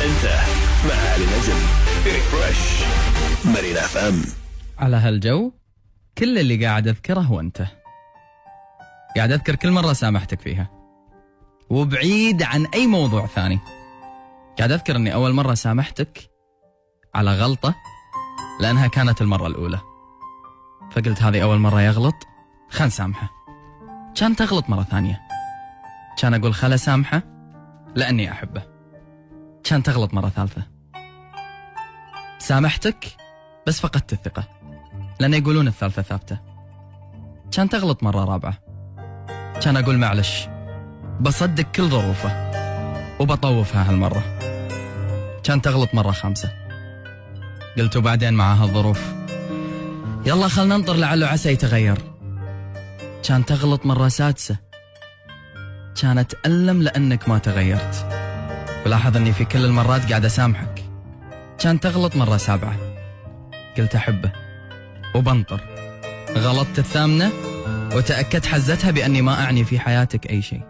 انت مع علي نجم في ريفرش مارينا اف ام. على هالجو كل اللي قاعد اذكره وانت قاعد اذكر كل مرة سامحتك فيها، وبعيد عن اي موضوع ثاني. قاعد اذكر اني اول مرة سامحتك على غلطة لانها كانت المرة الاولى، فقلت هذه اول مرة يغلط خل نسامحه. كان تغلط مرة ثانية، كان اقول خل اسامحه لاني احبه. كان تغلط مرة ثالثة، سامحتك بس فقدت الثقة لأن يقولون الثالثة ثابتة. كان تغلط مرة رابعة، كان أقول معلش بصدق كل ظروفه وبطوفها هالمرة. كان تغلط مرة خامسة، قلت وبعدين مع هالظروف يلا خلنا ننطر لعله عسى يتغير. كان تغلط مرة سادسة، كان أتألم لأنك ما تغيرت، ولاحظ أني في كل المرات قاعد أسامحك. كان تغلط مرة سابعة، قلت أحبه وبنطر. غلطت الثامنة وتأكدت حزتها بأني ما أعني في حياتك أي شيء.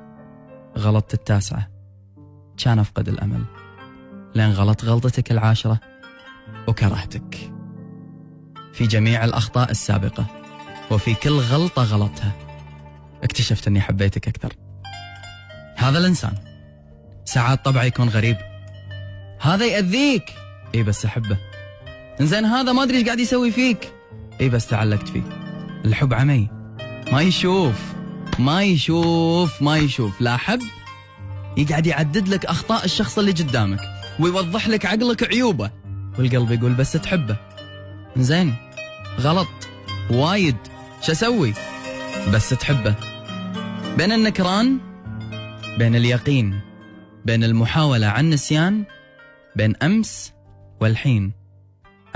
غلطت التاسعة، كان أفقد الأمل لأن غلط غلطتك العاشرة وكرهتك. في جميع الأخطاء السابقة وفي كل غلطة غلطها اكتشفت أني حبيتك أكثر. هذا الإنسان ساعات طبعه يكون غريب، هذا يأذيك اي بس احبه. انزين هذا ما ادري ايش قاعد يسوي فيك، اي بس تعلقت فيه. الحب عمي، ما يشوف لا حب. يقعد يعدد لك اخطاء الشخص اللي قدامك ويوضح لك عقلك عيوبه، والقلب يقول بس تحبه. انزين غلط وايد، شو اسوي؟ بس تحبه. بين النكران، بين اليقين، بين المحاولة عن نسيان، بين أمس والحين،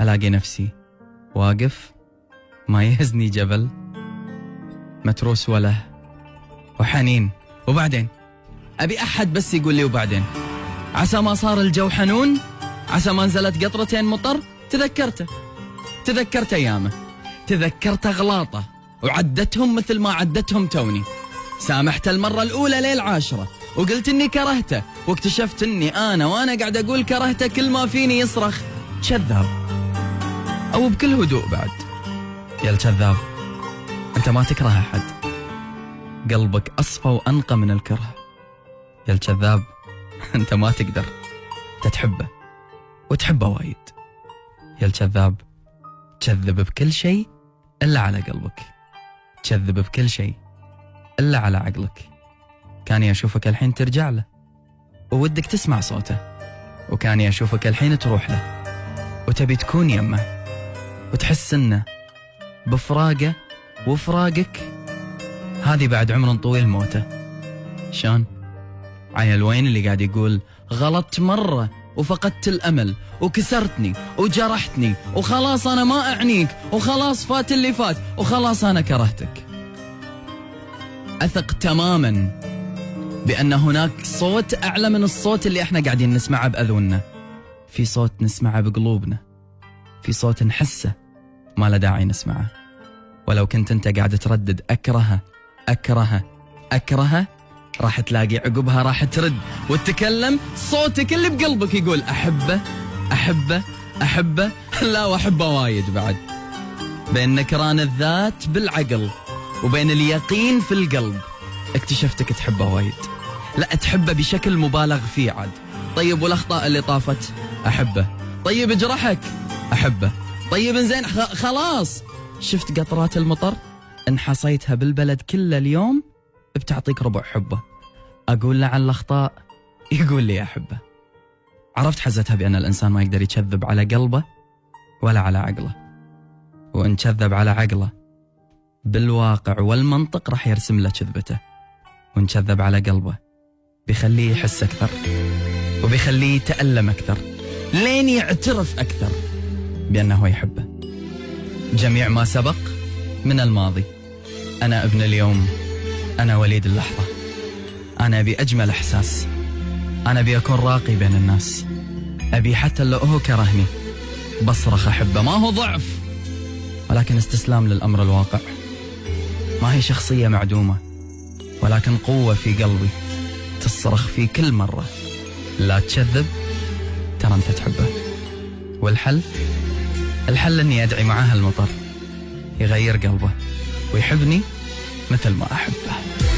ألاقي نفسي واقف ما يهزني جبل، متروس وله وحنين. وبعدين أبي أحد بس يقول لي وبعدين، عسى ما صار الجو حنون، عسى ما نزلت قطرتين مطر. تذكرت أيامه، تذكرت أغلاطه وعدتهم مثل ما عدتهم توني. سامحت المرة الأولى للعاشرة وقلت إني كرهته، واكتشفت إني وأنا قاعد أقول كرهته كل ما فيني يصرخ كذاب، أو بكل هدوء بعد يا الكذاب أنت ما تكره أحد، قلبك أصفى وأنقى من الكره. يا الكذاب أنت ما تقدر، أنت تحبه وتحبه وايد. يا الكذاب كذب بكل شيء إلا على قلبك، كذب بكل شيء إلا على عقلك. كان يشوفك الحين ترجع له وودك تسمع صوته، وكان يشوفك الحين تروح له وتبي تكون يمه وتحس إنه بفراقه وفراقك هذه بعد عمر طويل موته. شان عيل وين اللي قاعد يقول غلطت مرة وفقدت الأمل وكسرتني وجرحتني وخلاص أنا ما أعنيك وخلاص فات اللي فات وخلاص أنا كرهتك. أثق تماما بأن هناك صوت أعلى من الصوت اللي احنا قاعدين نسمعه بأذننا. في صوت نسمعه بقلوبنا، في صوت نحسه ما له داعي نسمعه. ولو كنت انت قاعد تردد أكرهه أكرهه أكرهه، راح تلاقي عقبها راح ترد وتتكلم صوتك اللي بقلبك يقول أحبه أحبه أحبه، لا وأحبه وايد بعد. بين نكران الذات بالعقل وبين اليقين في القلب اكتشفتك تحبه وايد، لا تحبه بشكل مبالغ فيه عاد. طيب والأخطاء اللي طافت أحبه، طيب جرحك أحبه، طيب انزين خلاص شفت قطرات المطر انحصيتها بالبلد كله اليوم بتعطيك ربع حبه. أقول له عن الأخطاء يقول لي أحبه. عرفت حزتها بأن الإنسان ما يقدر يكذب على قلبه ولا على عقله، وإن كذب على عقله بالواقع والمنطق راح يرسم له كذبته، وإن كذب على قلبه بيخليه يحس أكثر وبيخليه يتألم أكثر لين يعترف أكثر بأنه يحبه. جميع ما سبق من الماضي، أنا ابن اليوم، أنا وليد اللحظة، أنا أبي أجمل إحساس، أنا أبي أكون راقي بين الناس، أبي حتى لو هو كرهني بصرخ أحبه. ما هو ضعف ولكن استسلام للأمر الواقع، ما هي شخصية معدومة ولكن قوة في قلبي تصرخ في كل مرة لا تكذب ترى أنت تحبه. والحل؟ الحل أني أدعي معاه المطر يغير قلبه ويحبني مثل ما أحبه.